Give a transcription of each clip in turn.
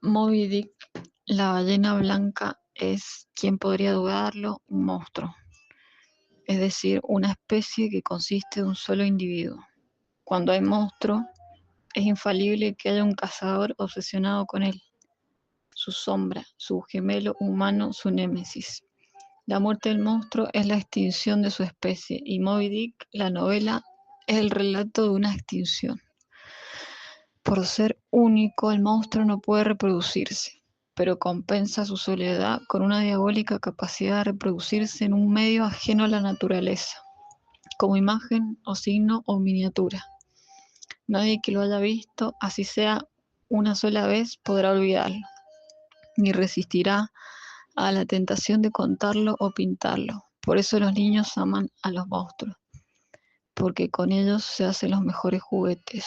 Moby Dick, la ballena blanca, es, ¿quién podría dudarlo?, un monstruo, es decir, una especie que consiste de un solo individuo. Cuando hay monstruo, es infalible que haya un cazador obsesionado con él, su sombra, su gemelo humano, su némesis. La muerte del monstruo es la extinción de su especie, y Moby Dick, la novela, es el relato de una extinción. Por ser único, el monstruo no puede reproducirse, pero compensa su soledad con una diabólica capacidad de reproducirse en un medio ajeno a la naturaleza, como imagen o signo o miniatura. Nadie que lo haya visto, así sea una sola vez, podrá olvidarlo, ni resistirá a la tentación de contarlo o pintarlo. Por eso los niños aman a los monstruos, porque con ellos se hacen los mejores juguetes.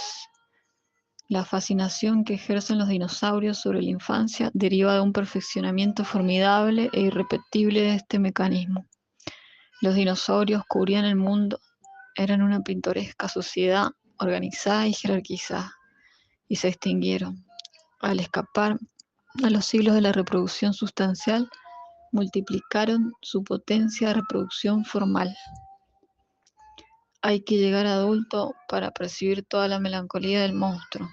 La fascinación que ejercen los dinosaurios sobre la infancia deriva de un perfeccionamiento formidable e irrepetible de este mecanismo. Los dinosaurios cubrían el mundo, eran una pintoresca sociedad organizada y jerarquizada, y se extinguieron. Al escapar a los siglos de la reproducción sustancial, multiplicaron su potencia de reproducción formal. Hay que llegar adulto para percibir toda la melancolía del monstruo.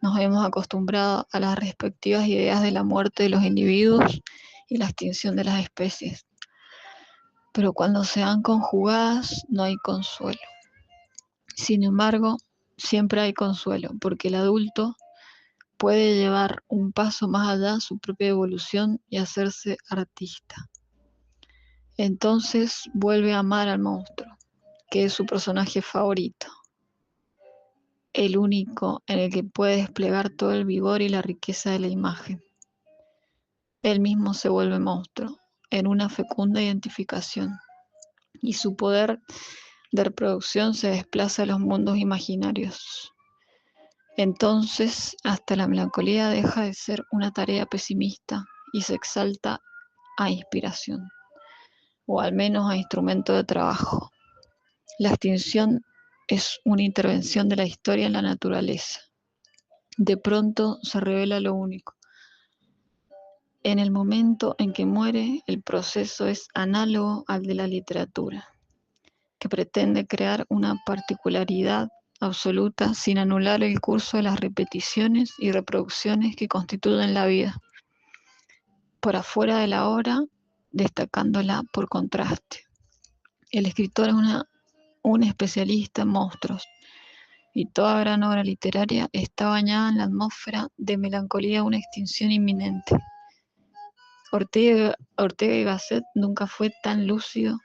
Nos hemos acostumbrado a las respectivas ideas de la muerte de los individuos y la extinción de las especies, pero cuando se dan conjugadas no hay consuelo. Sin embargo, siempre hay consuelo, porque el adulto puede llevar un paso más allá su propia evolución y hacerse artista. Entonces vuelve a amar al monstruo, que es su personaje favorito, el único en el que puede desplegar todo el vigor y la riqueza de la imagen. Él mismo se vuelve monstruo, en una fecunda identificación, y su poder de reproducción se desplaza a los mundos imaginarios. Entonces, hasta la melancolía deja de ser una tarea pesimista y se exalta a inspiración, o al menos a instrumento de trabajo. La extinción es una intervención de la historia en la naturaleza. De pronto se revela lo único. En el momento en que muere, el proceso es análogo al de la literatura, que pretende crear una particularidad absoluta sin anular el curso de las repeticiones y reproducciones que constituyen la vida, por afuera de la obra, destacándola por contraste. El escritor es un especialista en monstruos, y toda gran obra literaria está bañada en la atmósfera de melancolía de una extinción inminente. Ortega y Gasset nunca fue tan lúcido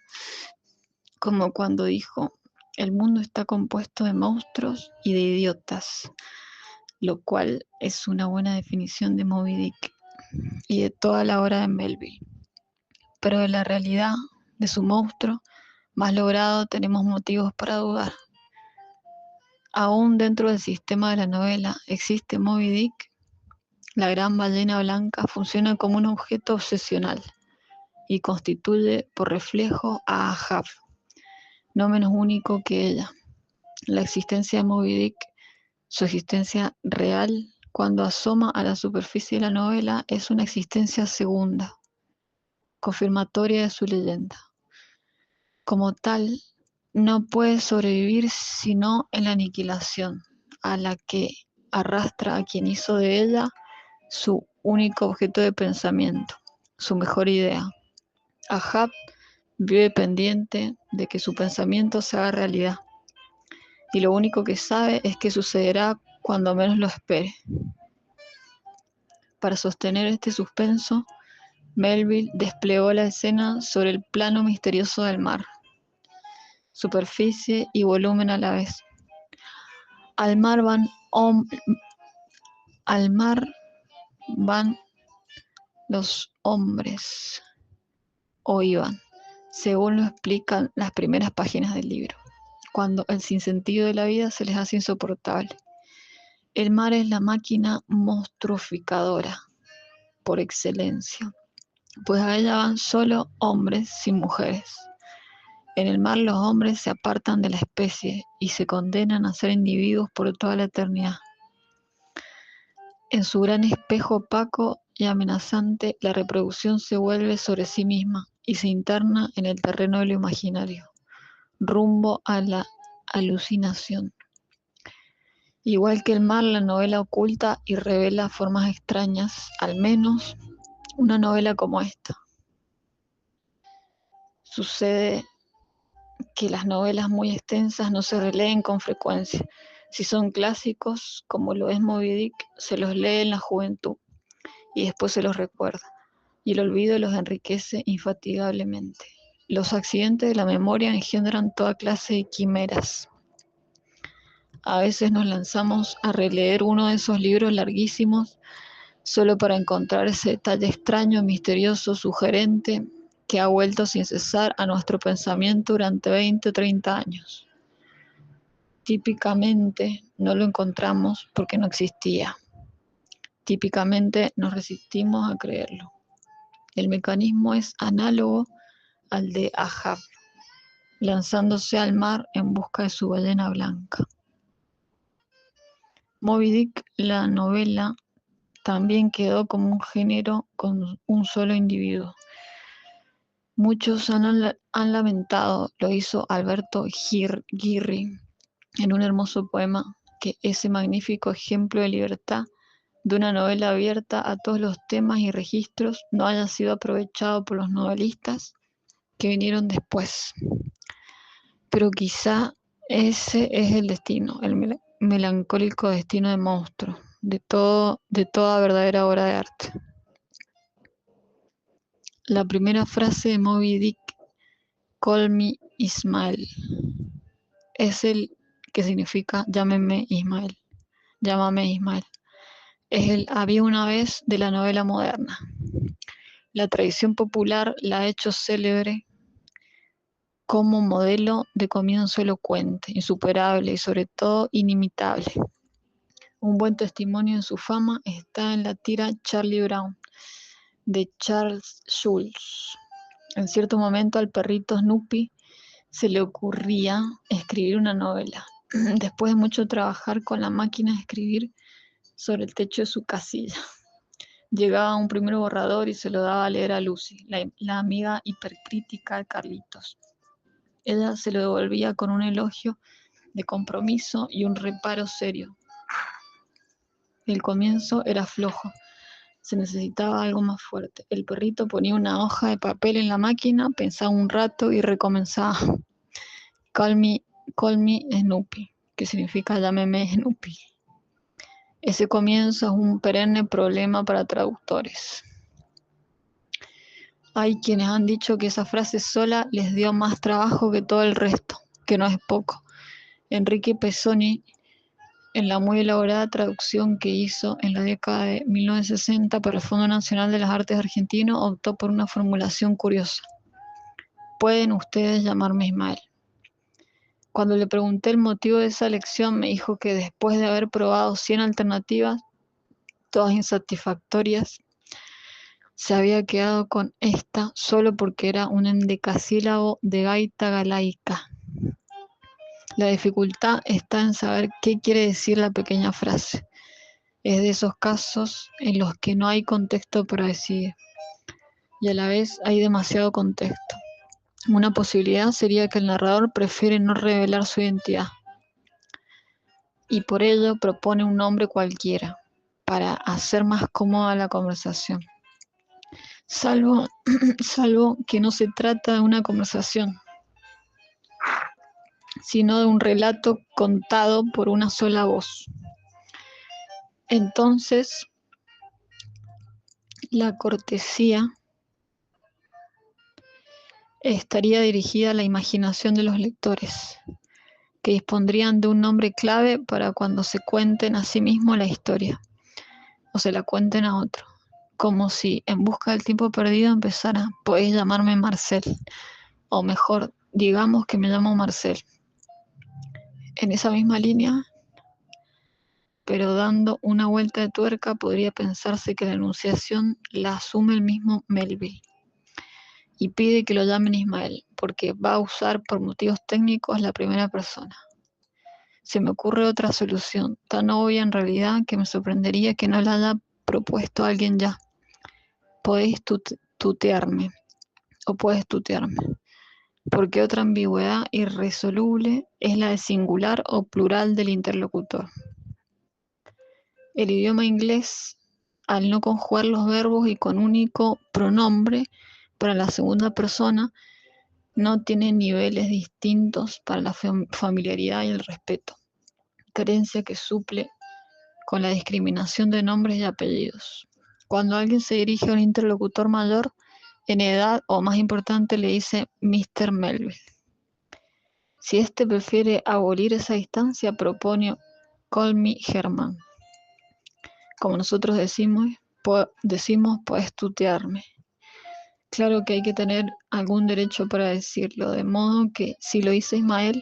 como cuando dijo: el mundo está compuesto de monstruos y de idiotas, lo cual es una buena definición de Moby Dick y de toda la obra de Melville. Pero de la realidad de su monstruo más logrado tenemos motivos para dudar. Aún dentro del sistema de la novela existe Moby Dick. La gran ballena blanca funciona como un objeto obsesional y constituye por reflejo a Ahab, no menos único que ella. La existencia de Moby Dick, su existencia real, cuando asoma a la superficie de la novela, es una existencia segunda, confirmatoria de su leyenda. Como tal, no puede sobrevivir sino en la aniquilación, a la que arrastra a quien hizo de ella su único objeto de pensamiento, su mejor idea. Ahab vive pendiente de que su pensamiento se haga realidad, y lo único que sabe es que sucederá cuando menos lo espere. Para sostener este suspenso, Melville desplegó la escena sobre el plano misterioso del mar, superficie y volumen a la vez. Al mar van los hombres, o iban, según lo explican las primeras páginas del libro, cuando el sinsentido de la vida se les hace insoportable. El mar es la máquina monstruificadora por excelencia, pues a ella van solo hombres sin mujeres. En el mar los hombres se apartan de la especie y se condenan a ser individuos por toda la eternidad. En su gran espejo opaco y amenazante, la reproducción se vuelve sobre sí misma y se interna en el terreno de lo imaginario, rumbo a la alucinación. Igual que el mar, la novela oculta y revela formas extrañas, al menos una novela como esta. Sucede que las novelas muy extensas no se releen con frecuencia. Si son clásicos, como lo es Moby Dick, se los lee en la juventud y después se los recuerda, y el olvido los enriquece infatigablemente. Los accidentes de la memoria engendran toda clase de quimeras. A veces nos lanzamos a releer uno de esos libros larguísimos solo para encontrar ese detalle extraño, misterioso, sugerente, que ha vuelto sin cesar a nuestro pensamiento durante 20 o 30 años. Típicamente no lo encontramos porque no existía. Típicamente nos resistimos a creerlo. El mecanismo es análogo al de Ahab, lanzándose al mar en busca de su ballena blanca. Moby Dick, la novela, también quedó como un género con un solo individuo. Muchos han lamentado, lo hizo Alberto Guirri en un hermoso poema, que ese magnífico ejemplo de libertad de una novela abierta a todos los temas y registros no haya sido aprovechado por los novelistas que vinieron después. Pero quizá ese es el destino, el melancólico destino de Monstruo, de toda verdadera obra de arte. La primera frase de Moby Dick, "Call me Ismael", es el que significa llámame Ismael. Es el había una vez de la novela moderna. La tradición popular la ha hecho célebre como modelo de comienzo elocuente, insuperable y sobre todo inimitable. Un buen testimonio de su fama está en la tira Charlie Brown, de Charles Schulz. En cierto momento al perrito Snoopy se le ocurría escribir una novela. Después de mucho trabajar con la máquina de escribir sobre el techo de su casilla, llegaba un primer borrador y se lo daba a leer a Lucy, la amiga hipercrítica de Carlitos. Ella se lo devolvía con un elogio de compromiso y un reparo serio. El comienzo era flojo, se necesitaba algo más fuerte. El perrito ponía una hoja de papel en la máquina, pensaba un rato y recomenzaba. Call me Snoopy, que significa llámeme Snoopy. Ese comienzo es un perenne problema para traductores. Hay quienes han dicho que esa frase sola les dio más trabajo que todo el resto, que no es poco. Enrique Pezzoni, en la muy elaborada traducción que hizo en la década de 1960 para el Fondo Nacional de las Artes Argentino, optó por una formulación curiosa. Pueden ustedes llamarme Ismael. Cuando le pregunté el motivo de esa elección, me dijo que después de haber probado 100 alternativas, todas insatisfactorias, se había quedado con esta solo porque era un endecasílabo de gaita galaica. La dificultad está en saber qué quiere decir la pequeña frase. Es de esos casos en los que no hay contexto para decidir, y a la vez hay demasiado contexto. Una posibilidad sería que el narrador prefiere no revelar su identidad, y por ello propone un nombre cualquiera, para hacer más cómoda la conversación. Salvo que no se trata de una conversación, sino de un relato contado por una sola voz. Entonces, la cortesía estaría dirigida a la imaginación de los lectores, que dispondrían de un nombre clave para cuando se cuenten a sí mismos la historia, o se la cuenten a otro. Como si en busca del tiempo perdido empezara, podéis llamarme Marcel, o mejor, digamos que me llamo Marcel. En esa misma línea, pero dando una vuelta de tuerca, podría pensarse que la enunciación la asume el mismo Melville y pide que lo llamen Ismael, porque va a usar por motivos técnicos la primera persona. Se me ocurre otra solución, tan obvia en realidad que me sorprendería que no la haya propuesto alguien ya. Podéis tutearme, o puedes tutearme. Porque otra ambigüedad irresoluble es la de singular o plural del interlocutor. El idioma inglés, al no conjugar los verbos y con único pronombre para la segunda persona, no tiene niveles distintos para la familiaridad y el respeto, carencia que suple con la discriminación de nombres y apellidos. Cuando alguien se dirige a un interlocutor mayor, en edad o más importante, le dice Mr. Melville. Si éste prefiere abolir esa distancia, propone Call me Herman. Como nosotros decimos, puedes tutearme. Claro que hay que tener algún derecho para decirlo, de modo que si lo dice Ismael,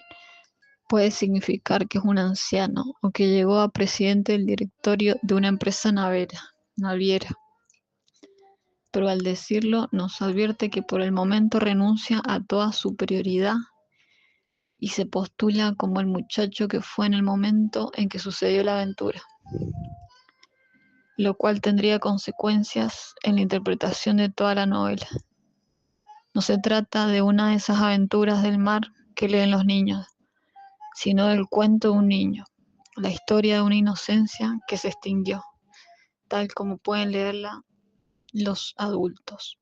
puede significar que es un anciano o que llegó a presidente del directorio de una empresa naviera. Pero al decirlo nos advierte que por el momento renuncia a toda superioridad y se postula como el muchacho que fue en el momento en que sucedió la aventura, lo cual tendría consecuencias en la interpretación de toda la novela. No se trata de una de esas aventuras del mar que leen los niños, sino del cuento de un niño, la historia de una inocencia que se extinguió, tal como pueden leerla los adultos.